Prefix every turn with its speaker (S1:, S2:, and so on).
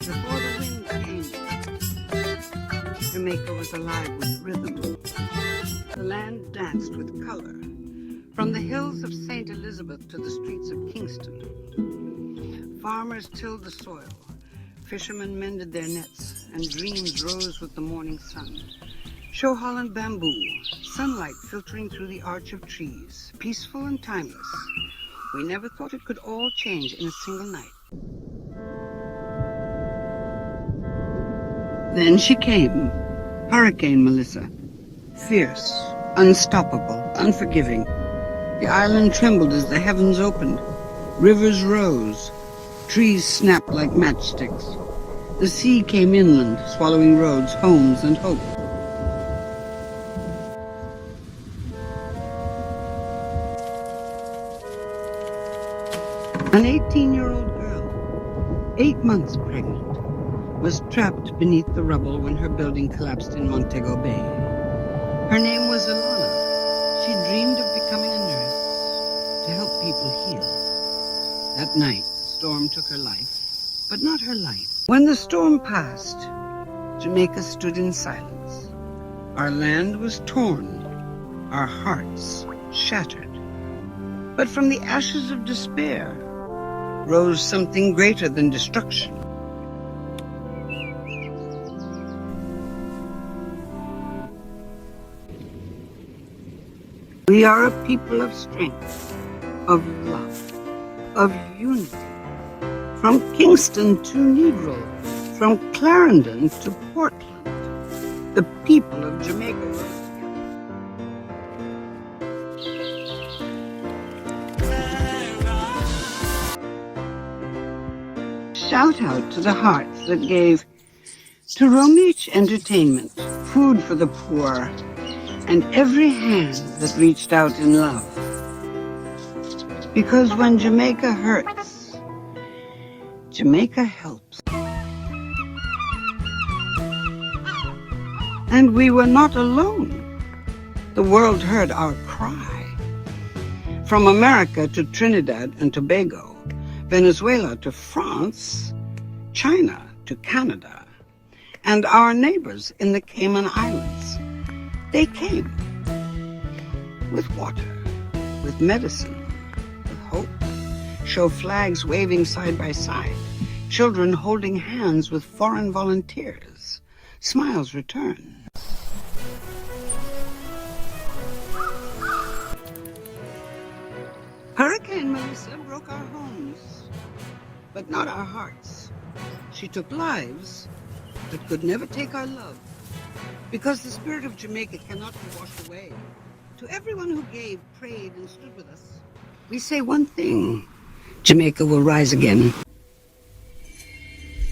S1: Before the wind came, Jamaica was alive with rhythm. The land danced with color. From the hills of St. Elizabeth to the streets of Kingston, farmers tilled the soil, fishermen mended their nets, and dreams rose with the morning sun. Show Holland bamboo, sunlight filtering through the arch of trees, peaceful and timeless. We never thought it could all change in a single night. Then she came, Hurricane Melissa, fierce, unstoppable, unforgiving. The island trembled as the heavens opened. Rivers rose. Trees snapped like matchsticks. The sea came inland, swallowing roads, homes, and hope. An 18-year-old girl, 8 months pregnant, was trapped beneath the rubble when her building collapsed in Montego Bay. Her name was Ilana. She dreamed of becoming a nurse to help people heal. That night, the storm took her life, but not her life. When the storm passed, Jamaica stood in silence. Our land was torn, our hearts shattered. But from the ashes of despair rose something greater than destruction. We are a people of strength, of love, of unity. From Kingston to Negro, from Clarendon to Portland, the people of Jamaica rose together. Shout out to the hearts that gave to Romich Entertainment, food for the poor, and every hand that reached out in love. Because when Jamaica hurts, Jamaica helps. And we were not alone. The world heard our cry. From America to Trinidad and Tobago, Venezuela to France, China to Canada, and our neighbors in the Cayman Islands. They came with water, with medicine, with hope. Show flags waving side by side, children holding hands with foreign volunteers. Smiles return. Hurricane Melissa broke our homes, but not our hearts. She took lives, but could never take our love. Because the spirit of Jamaica cannot be washed away. To everyone who gave, prayed, and stood with us, we say one thing: Jamaica will rise again.